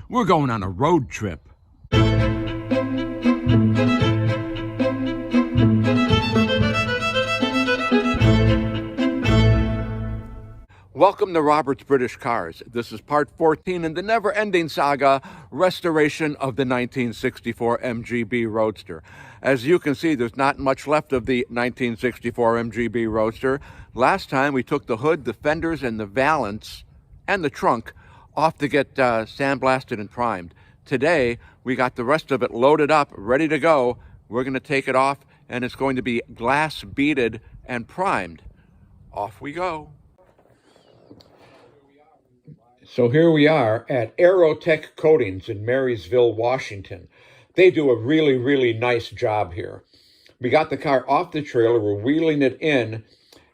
We're going on a road trip. Welcome to Robert's British Cars. This is part 14 in the never-ending saga, restoration of the 1964 MGB Roadster. As you can see, there's not much left of the 1964 MGB Roadster. Last time we took the hood, the fenders, and the valance, and the trunk off to get sandblasted and primed. Today, we got the rest of it loaded up, ready to go. We're going to take it off, and it's going to be glass beaded and primed. Off we go. So here we are at Aerotech Coatings in Marysville, Washington. They do a really, really nice job here. We got the car off the trailer, we're wheeling it in,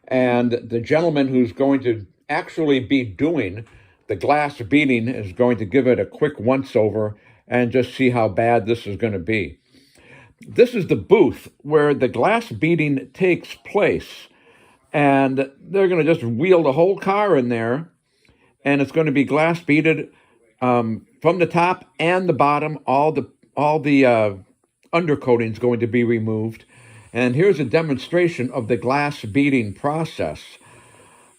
and the gentleman who's going to actually be doing the glass beading is going to give it a quick once-over and just see how bad this is going to be. This is the booth where the glass beading takes place, and they're going to just wheel the whole car in there, and it's going to be glass beaded from the top and the bottom. All the undercoating is going to be removed. And here's a demonstration of the glass beading process.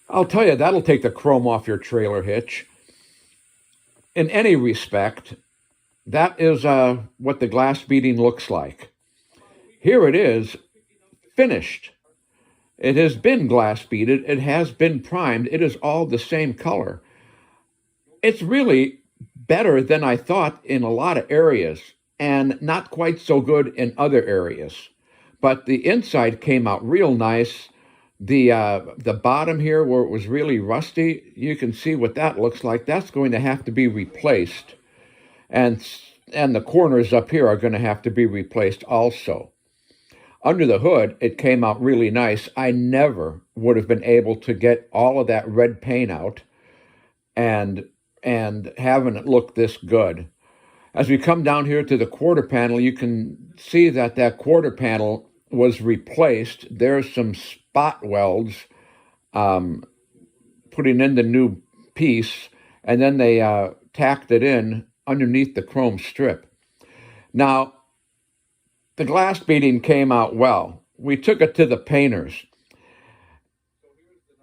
I'll tell you, that'll take the chrome off your trailer hitch. In any respect, that is what the glass beading looks like. Here it is, finished. It has been glass beaded. It has been primed. It is all the same color. It's really better than I thought in a lot of areas, and not quite so good in other areas. But the inside came out real nice. The bottom here, where it was really rusty, you can see what that looks like. That's going to have to be replaced. And the corners up here are going to have to be replaced also. Under the hood, it came out really nice. I never would have been able to get all of that red paint out and having it look this good. As we come down here to the quarter panel, you can see that quarter panel was replaced. There's some spot welds putting in the new piece, and then they tacked it in underneath the chrome strip. Now, the glass beading came out well. We took it to the painters.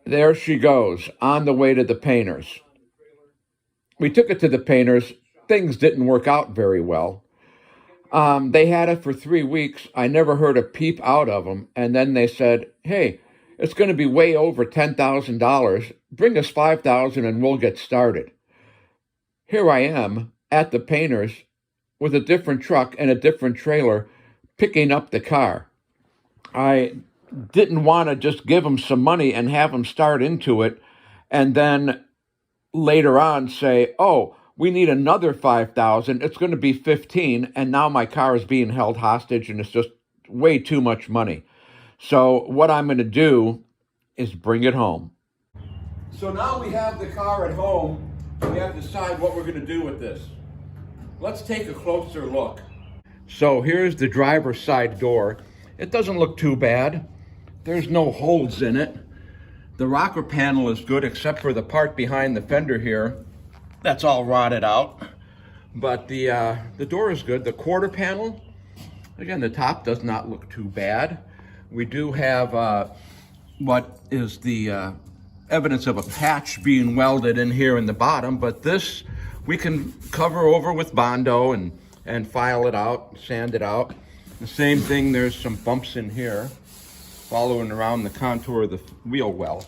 There she goes, on the way to the painters. We took it to the painters. Things didn't work out very well. They had it for 3 weeks. I never heard a peep out of them. And then they said, hey, it's going to be way over $10,000. Bring us $5,000 and we'll get started. Here I am at the painters with a different truck and a different trailer picking up the car. I didn't want to just give them some money and have them start into it and then later on say, oh, we need another $5,000. It's going to be $15,000, and now my car is being held hostage, and it's just way too much money. So what I'm going to do is bring it home. So now we have the car at home. We have to decide what we're going to do with this. Let's take a closer look. So here's the driver's side door. It doesn't look too bad. There's no holes in it. The rocker panel is good except for the part behind the fender here. That's all rotted out. But the door is good. The quarter panel, again, the top does not look too bad. We do have what is the evidence of a patch being welded in here in the bottom, but this we can cover over with Bondo and file it out, sand it out. The same thing, there's some bumps in here following around the contour of the wheel well.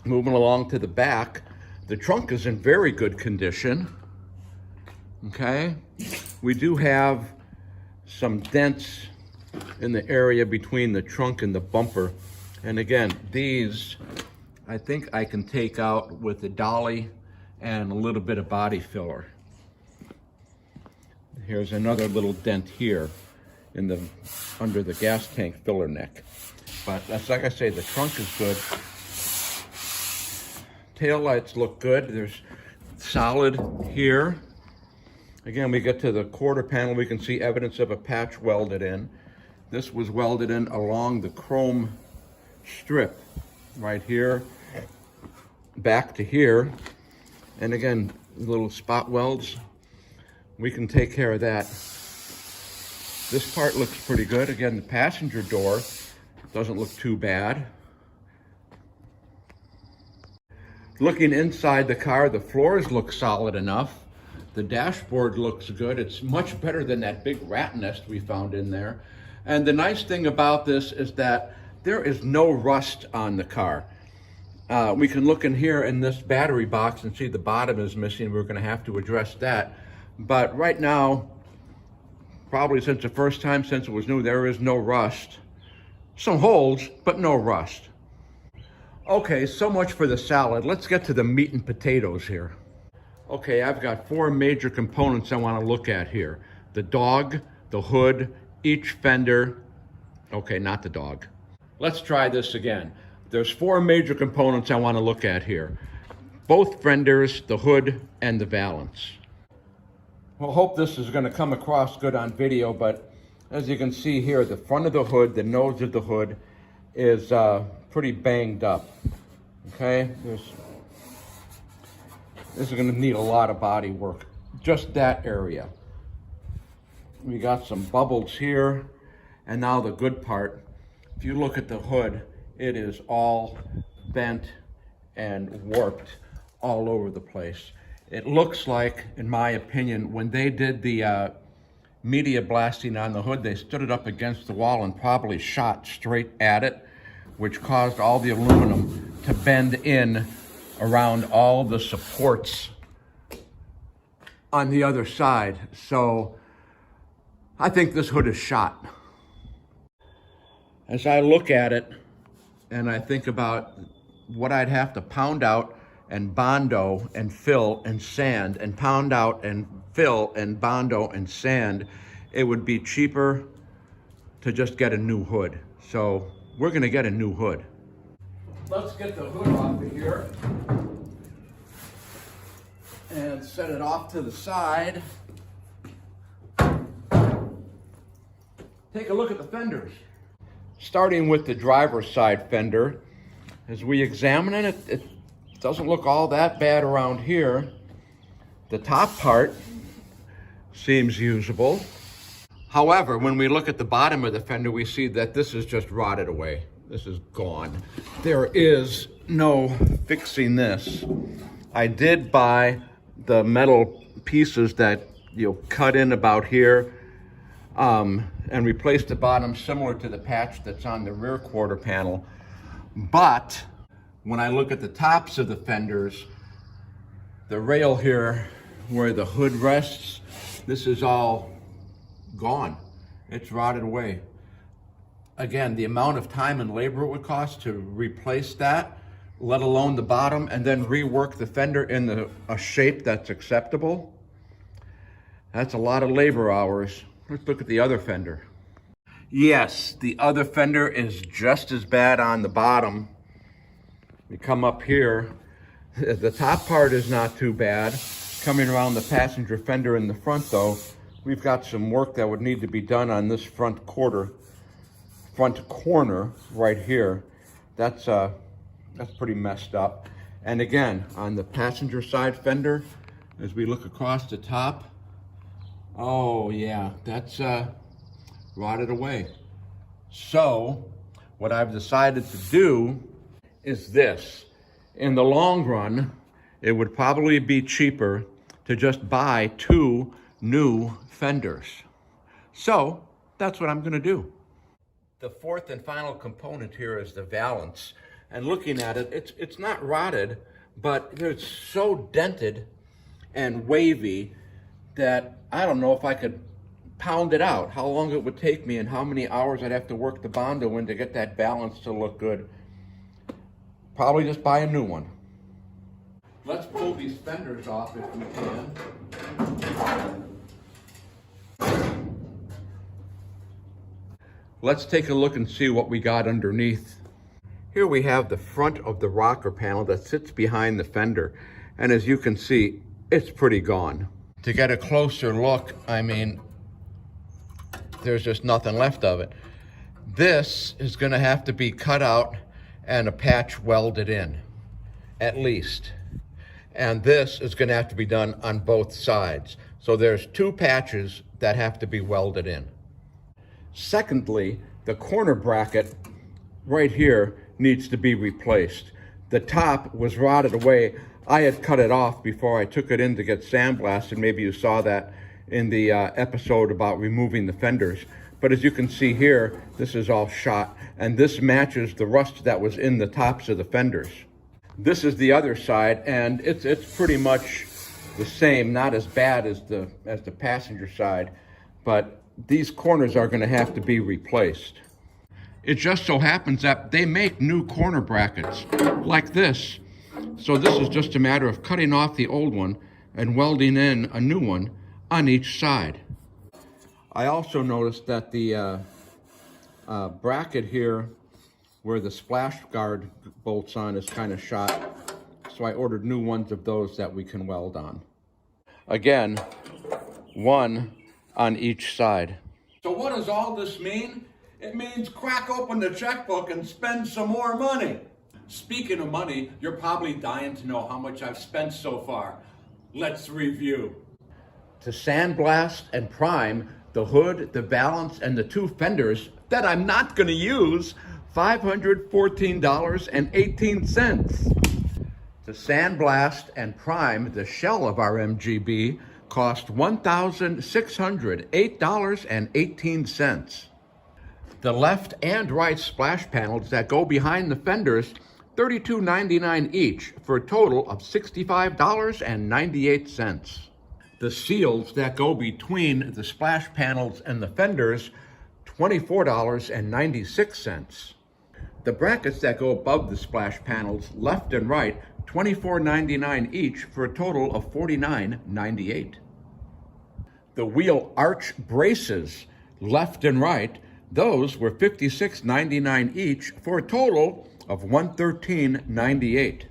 Moving along to the back, the trunk is in very good condition. Okay, we do have some dents in the area between the trunk and the bumper. And again, these I think I can take out with the dolly and a little bit of body filler. Here's another little dent here in the under the gas tank filler neck. But that's, like I say, the trunk is good. Tail lights look good. There's solid here. Again, we get to the quarter panel, we can see evidence of a patch welded in. This was welded in along the chrome strip right here, back to here. And again, little spot welds. We can take care of that. This part looks pretty good. Again, the passenger door doesn't look too bad. Looking inside the car, the floors look solid enough. The dashboard looks good. It's much better than that big rat nest we found in there. And the nice thing about this is that there is no rust on the car. We can look in here in this battery box and see the bottom is missing. We're going to have to address that. But right now, probably since the first time since it was new, there is no rust. Some holes, but no rust. Okay, so much for the salad. Let's get to the meat and potatoes here. Okay, I've got 4 major components I want to look at here. The dog, the hood, each fender. Okay, not the dog. Let's try this again. There's 4 major components I want to look at here. Both fenders, the hood, and the valance. Well, hope this is going to come across good on video, but as you can see here, the front of the hood, the nose of the hood is pretty banged up. Okay, this is going to need a lot of body work. Just that area. We got some bubbles here, and now the good part. If you look at the hood, it is all bent and warped all over the place. It looks like, in my opinion, when they did the media blasting on the hood, they stood it up against the wall and probably shot straight at it, which caused all the aluminum to bend in around all the supports on the other side. So I think this hood is shot. As I look at it and I think about what I'd have to pound out and bondo and fill and sand and pound out and fill and bondo and sand, it would be cheaper to just get a new hood. So we're gonna get a new hood. Let's get the hood off of here and set it off to the side. Take a look at the fenders. Starting with the driver's side fender, as we examine it, it doesn't look all that bad around here. The top part seems usable. However, when we look at the bottom of the fender, we see that this is just rotted away. This is gone. There is no fixing this. I did buy the metal pieces that you'll cut in about here and replace the bottom similar to the patch that's on the rear quarter panel. But when I look at the tops of the fenders, the rail here where the hood rests, this is all gone. It's rotted away. Again, the amount of time and labor it would cost to replace that, let alone the bottom, and then rework the fender in a shape that's acceptable, that's a lot of labor hours. Let's look at the other fender. Yes, the other fender is just as bad on the bottom. We come up here, the top part is not too bad. Coming around the passenger fender in the front though, we've got some work that would need to be done on this front corner right here. That's pretty messed up. And again, on the passenger side fender, as we look across the top, oh yeah, that's rotted away. So what I've decided to do is this. In the long run, it would probably be cheaper to just buy 2 new fenders. So that's what I'm gonna do. The fourth and final component here is the valance. And looking at it, it's not rotted, but it's so dented and wavy that I don't know if I could pound it out, how long it would take me and how many hours I'd have to work the bondo in to get that valance to look good. Probably just buy a new one. Let's pull these fenders off if we can. Let's take a look and see what we got underneath. Here we have the front of the rocker panel that sits behind the fender. And as you can see, it's pretty gone. To get a closer look, I mean, there's just nothing left of it. This is gonna have to be cut out and a patch welded in, at least. and this is going to have to be done on both sides. So there's 2 patches that have to be welded in. Secondly, the corner bracket right here needs to be replaced. The top was rotted away. I had cut it off before I took it in to get sandblasted. Maybe you saw that in the episode about removing the fenders. But as you can see here, this is all shot, and this matches the rust that was in the tops of the fenders. This is the other side, and it's pretty much the same, not as bad as the passenger side, but these corners are going to have to be replaced. It just so happens that they make new corner brackets like this. So this is just a matter of cutting off the old one and welding in a new one on each side. I also noticed that the bracket here where the splash guard bolts on is kind of shot. So I ordered new ones of those that we can weld on. Again, 1 on each side. So what does all this mean? It means crack open the checkbook and spend some more money. Speaking of money, you're probably dying to know how much I've spent so far. Let's review. To sandblast and prime the hood, the valance, and the 2 fenders that I'm not going to use, $514.18. To sandblast and prime the shell of our MGB cost $1,608.18. The left and right splash panels that go behind the fenders, $32.99 each, for a total of $65.98. The seals that go between the splash panels and the fenders, $24.96. The brackets that go above the splash panels, left and right, $24.99 each, for a total of $49.98. The wheel arch braces, left and right, those were $56.99 each, for a total of $113.98.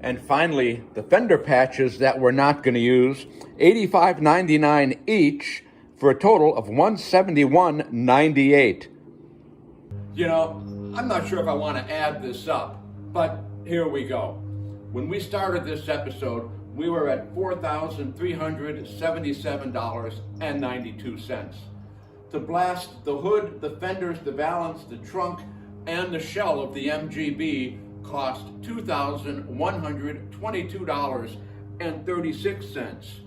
And finally, the fender patches that we're not going to use, $85.99 each, for a total of $171.98. You know, I'm not sure if I want to add this up, but here we go. When we started this episode, we were at $4,377.92. To blast the hood, the fenders, the valance, the trunk, and the shell of the MGB cost $2,122.36.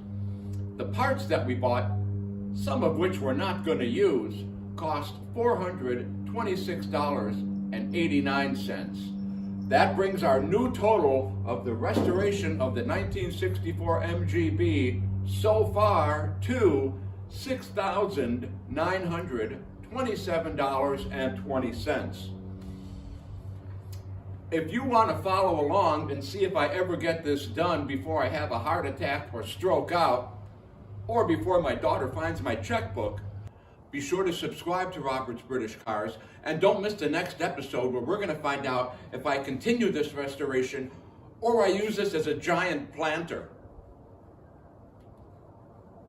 The parts that we bought, some of which we're not going to use, cost $426.89. That brings our new total of the restoration of the 1964 MGB so far to $6,927.20. If you want to follow along and see if I ever get this done before I have a heart attack or stroke out, or before my daughter finds my checkbook, be sure to subscribe to Robert's British Cars, and don't miss the next episode where we're going to find out if I continue this restoration or I use this as a giant planter.